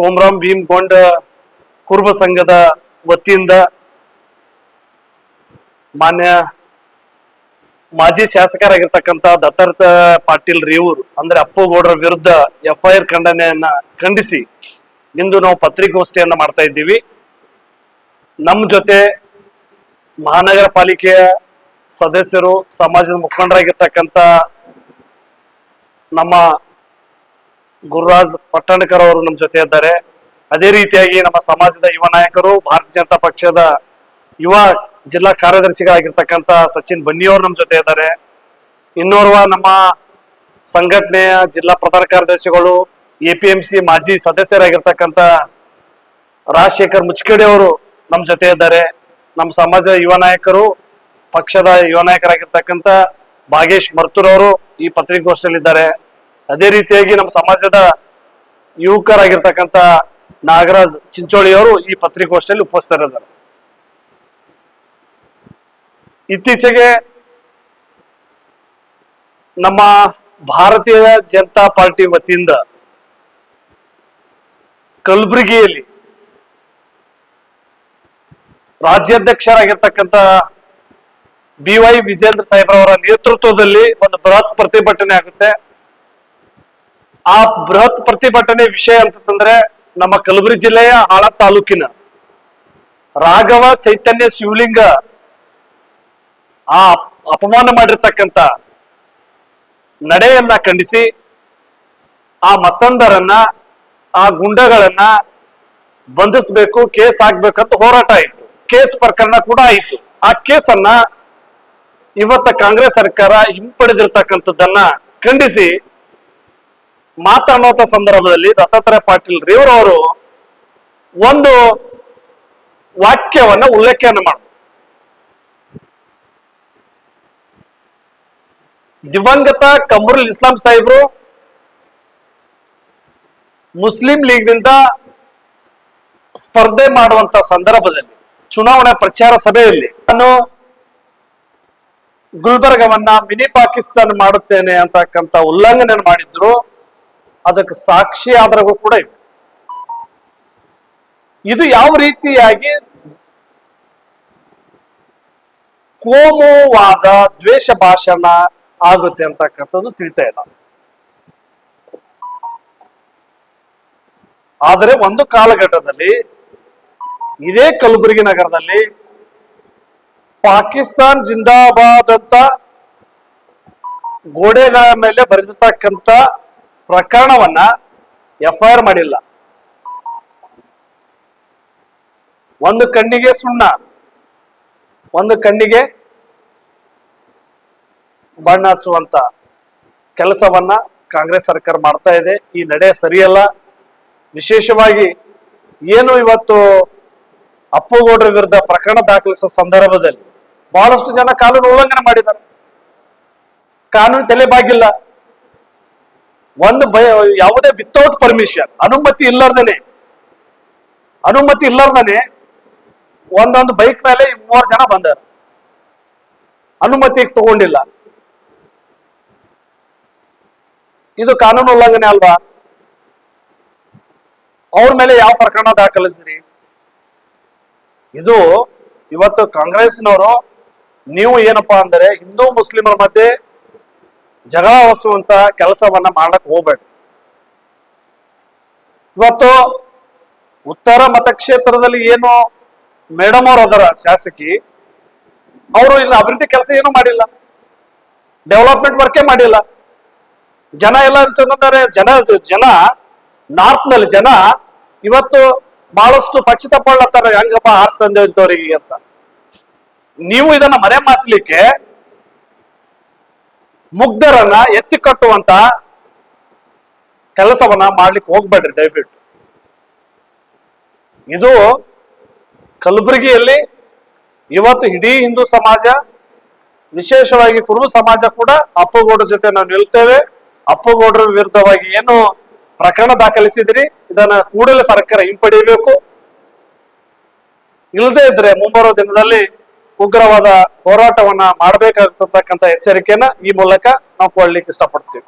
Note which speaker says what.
Speaker 1: ಕೋಮರಾಮ್ ಭೀಮಗೊಂಡ ಕುರುಬ ಸಂಘದ ವತಿಯಿಂದ ಮಾನ್ಯ ಮಾಜಿ ಶಾಸಕರಾಗಿರ್ತಕ್ಕಂಥ ದತ್ತಾತ್ರೇಯ ಪಾಟೀಲ್ ರೇವೂರ್ ಅಂದ್ರೆ ಅಪ್ಪುಗೌಡರ ವಿರುದ್ಧ FIR ಖಂಡನೆಯನ್ನ ಖಂಡಿಸಿ ಇಂದು ನಾವು ಪತ್ರಿಕಾಗೋಷ್ಠಿಯನ್ನ ಮಾಡ್ತಾ ಇದ್ದೀವಿ. ನಮ್ಮ ಜೊತೆ ಮಹಾನಗರ ಪಾಲಿಕೆಯ ಸದಸ್ಯರು, ಸಮಾಜದ ಮುಖಂಡರಾಗಿರ್ತಕ್ಕಂಥ ನಮ್ಮ ಗುರುರಾಜ್ ಪಟ್ಟಣಕರ್ ಅವರು ನಮ್ಮ ಜೊತೆ ಇದ್ದಾರೆ. ಅದೇ ರೀತಿಯಾಗಿ ನಮ್ಮ ಸಮಾಜದ ಯುವ ನಾಯಕರು, ಭಾರತೀಯ ಜನತಾ ಪಕ್ಷದ ಯುವ ಜಿಲ್ಲಾ ಕಾರ್ಯದರ್ಶಿಗಳಾಗಿರ್ತಕ್ಕಂಥ ಸಚಿನ್ ಬನ್ನಿ ಅವರು ನಮ್ಮ ಜೊತೆ ಇದ್ದಾರೆ. ಇನ್ನೋರ್ವ ನಮ್ಮ ಸಂಘಟನೆಯ ಜಿಲ್ಲಾ ಪ್ರಧಾನ ಕಾರ್ಯದರ್ಶಿಗಳು, APMC ಮಾಜಿ ಸದಸ್ಯರಾಗಿರ್ತಕ್ಕಂಥ ರಾಜಶೇಖರ್ ಮುಚ್ಕೇಡಿ ಅವರು ನಮ್ಮ ಜೊತೆ ಇದ್ದಾರೆ. ನಮ್ಮ ಸಮಾಜದ ಯುವ ನಾಯಕರು, ಪಕ್ಷದ ಯುವ ನಾಯಕರಾಗಿರ್ತಕ್ಕಂಥ ಭಾಗೇಶ್ ಮರ್ತೂರ್ ಅವರು ಈ ಪತ್ರಿಕಾಗೋಷ್ಠಿಯಲ್ಲಿದ್ದಾರೆ. ಅದೇ ರೀತಿಯಾಗಿ ನಮ್ಮ ಸಮಾಜದ ಯುವಕರಾಗಿರ್ತಕ್ಕಂಥ ನಾಗರಾಜ್ ಚಿಂಚೋಳಿ ಅವರು ಈ ಪತ್ರಿಕಾಗೋಷ್ಠಿಯಲ್ಲಿ ಉಪಸ್ಥಿತರಿದ್ದಾರೆ. ಇತ್ತೀಚೆಗೆ ನಮ್ಮ ಭಾರತೀಯ ಜನತಾ ಪಾರ್ಟಿ ವತಿಯಿಂದ ಕಲಬುರಗಿಯಲ್ಲಿ ರಾಜ್ಯಾಧ್ಯಕ್ಷರಾಗಿರ್ತಕ್ಕಂಥ BY ವಿಜೇಂದ್ರ ಸಾಹೇಬ್ರವರ ನೇತೃತ್ವದಲ್ಲಿ ಒಂದು ಬೃಹತ್ ಪ್ರತಿಭಟನೆ ಆಗುತ್ತೆ. ಆ ಬೃಹತ್ ಪ್ರತಿಭಟನೆ ವಿಷಯ ಅಂತಂದ್ರೆ ನಮ್ಮ ಕಲಬುರಗಿ ಜಿಲ್ಲೆಯ ಆಳ ತಾಲೂಕಿನ ರಾಘವ ಚೈತನ್ಯ ಶಿವಲಿಂಗ ಆ ಅಪಮಾನ ಮಾಡಿರ್ತಕ್ಕಂಥ ನಡೆಯನ್ನ ಖಂಡಿಸಿ ಆ ಮತ್ತೊಂದರನ್ನ, ಆ ಗುಂಡಗಳನ್ನ ಬಂಧಿಸಬೇಕು, ಕೇಸ್ ಹಾಕ್ಬೇಕಂತ ಹೋರಾಟ ಆಯಿತು. ಕೇಸ್ ಪ್ರಕರಣ ಕೂಡ ಆಯಿತು. ಆ ಕೇಸನ್ನ ಇವತ್ತ ಕಾಂಗ್ರೆಸ್ ಸರ್ಕಾರ ಹಿಂಪಡೆದಿರ್ತಕ್ಕಂಥದ್ದನ್ನ ಖಂಡಿಸಿ ಮಾತನಾಡುವ ಸಂದರ್ಭದಲ್ಲಿ ದತ್ತಾತ್ರೇಯ ಪಾಟೀಲ್ ರೇವೂರ್ ಅವರು ಒಂದು ವಾಕ್ಯವನ್ನ ಉಲ್ಲೇಖನ ಮಾಡಿದ್ರು. ದಿವಂಗತ ಕಮರುಲ್ ಇಸ್ಲಾಂ ಸಾಹೇಬ್ರು ಮುಸ್ಲಿಂ ಲೀಗ್ನಿಂದ ಸ್ಪರ್ಧೆ ಮಾಡುವಂತ ಸಂದರ್ಭದಲ್ಲಿ ಚುನಾವಣಾ ಪ್ರಚಾರ ಸಭೆಯಲ್ಲಿ ನಾನು ಗುಲ್ಬರ್ಗವನ್ನ ಮಿನಿ ಪಾಕಿಸ್ತಾನ ಮಾಡುತ್ತೇನೆ ಅಂತಕ್ಕಂಥ ಉಲ್ಲಂಘನೆ ಮಾಡಿದ್ರು. ಅದಕ್ಕೆ ಸಾಕ್ಷಿ ಆಧಾರಗಳು ಕೂಡ ಇವೆ. ಇದು ಯಾವ ರೀತಿಯಾಗಿ ಕೋಮುವಾದ, ದ್ವೇಷ ಭಾಷಣ ಆಗುತ್ತೆ ಅಂತಕ್ಕಂಥದ್ದು ತಿಳಿತಾ ಇಲ್ಲ. ಆದರೆ ಒಂದು ಕಾಲಘಟ್ಟದಲ್ಲಿ ಇದೇ ಕಲಬುರಗಿ ನಗರದಲ್ಲಿ ಪಾಕಿಸ್ತಾನ್ ಜಿಂದಾಬಾದ್ ಅಂತ ಗೋಡೆಗಳ ಮೇಲೆ ಬರೆದಿರ್ತಕ್ಕಂಥ ಪ್ರಕರಣವನ್ನ FIR ಮಾಡಿಲ್ಲ. ಒಂದು ಕಣ್ಣಿಗೆ ಸುಣ್ಣ, ಒಂದು ಕಣ್ಣಿಗೆ ಬಣ್ಣ ಹಚ್ಚುವಂತ ಕೆಲಸವನ್ನ ಕಾಂಗ್ರೆಸ್ ಸರ್ಕಾರ ಮಾಡ್ತಾ ಇದೆ. ಈ ನಡೆ ಸರಿಯಲ್ಲ. ವಿಶೇಷವಾಗಿ ಏನು ಇವತ್ತು ಅಪ್ಪುಗೌಡರ ವಿರುದ್ಧ ಪ್ರಕರಣ ದಾಖಲಿಸುವ ಸಂದರ್ಭದಲ್ಲಿ ಬಹಳಷ್ಟು ಜನ ಕಾನೂನು ಉಲ್ಲಂಘನೆ ಮಾಡಿದ್ದಾರೆ. ಕಾನೂನು ತಲೆಬಾಗಿಲ್ಲ. ಒಂದು ಯಾವುದೇ ವಿತೌಟ್ ಪರ್ಮಿಷನ್, ಅನುಮತಿ ಇಲ್ಲಾರ್ದನೆ ಒಂದೊಂದು ಬೈಕ್ ಮೇಲೆ 3 ಜನ ಬಂದಾರ. ಅನುಮತಿ ತಗೊಂಡಿಲ್ಲ. ಇದು ಕಾನೂನು ಉಲ್ಲಂಘನೆ ಅಲ್ವಾ? ಅವ್ರ ಮೇಲೆ ಯಾವ ಪ್ರಕರಣ ದಾಖಲಿಸ್ರಿ? ಇದು ಇವತ್ತು ಕಾಂಗ್ರೆಸ್ನವರು ನೀವು ಏನಪ್ಪಾ ಅಂದ್ರೆ ಹಿಂದೂ ಮುಸ್ಲಿಮರ ಮಧ್ಯೆ ಜಗಳ ಹೊಸುವಂತ ಕೆಲಸವನ್ನ ಮಾಡಕ್ ಹೋಗ್ಬೇಡಿ. ಇವತ್ತು ಉತ್ತರ ಮತಕ್ಷೇತ್ರದಲ್ಲಿ ಏನು ಮೇಡಮ್ ಅವ್ರು ಅದರ ಶಾಸಕಿ, ಅವರು ಇಲ್ಲಿ ಅಭಿವೃದ್ಧಿ ಕೆಲಸ ಏನು ಮಾಡಿಲ್ಲ, ಡೆವಲಪ್ಮೆಂಟ್ ವರ್ಕೇ ಮಾಡಿಲ್ಲ. ಜನ ಎಲ್ಲ ಜನ ನಾರ್ತ್ ನಲ್ಲಿ ಜನ ಇವತ್ತು ಬಹಳಷ್ಟು ಪಕ್ಷಿತಪಡ್ಲತ್ತಾರೆ, ಹೆಂಗಪ್ಪ ಆರ್ಸ್ ತಂದೆವರಿಗೆ ಅಂತ. ನೀವು ಇದನ್ನ ಮರೆ ಮಾಸಲಿಕ್ಕೆ ಮುಗ್ಧರನ್ನ ಎತ್ತಿ ಕಟ್ಟುವಂತ ಕೆಲಸವನ್ನ ಮಾಡ್ಲಿಕ್ಕೆ ಹೋಗ್ಬೇಡ್ರಿ ದಯವಿಟ್ಟು. ಇದು ಕಲಬುರಗಿಯಲ್ಲಿ ಇವತ್ತು ಇಡೀ ಹಿಂದೂ ಸಮಾಜ, ವಿಶೇಷವಾಗಿ ಕುರುಬ ಸಮಾಜ ಕೂಡ ಅಪ್ಪುಗೌಡರ ಜೊತೆ ನಾವು ನಿಲ್ತೇವೆ. ಅಪ್ಪುಗೌಡರ ವಿರುದ್ಧವಾಗಿ ಏನು ಪ್ರಕರಣ ದಾಖಲಿಸಿದ್ರಿ, ಇದನ್ನ ಕೂಡಲೇ ಸರ್ಕಾರ ಹಿಂಪಡೆಯಬೇಕು. ಇಲ್ಲದೇ ಇದ್ರೆ ಮುಂಬರುವ ದಿನದಲ್ಲಿ ಉಗ್ರವಾದ ಹೋರಾಟವನ್ನ ಮಾಡಬೇಕಾಗ್ತಕ್ಕಂಥ ಎಚ್ಚರಿಕೆಯನ್ನ ಈ ಮೂಲಕ ನಾವು ಕೊಡ್ಲಿಕ್ಕೆ ಇಷ್ಟಪಡ್ತೀವಿ.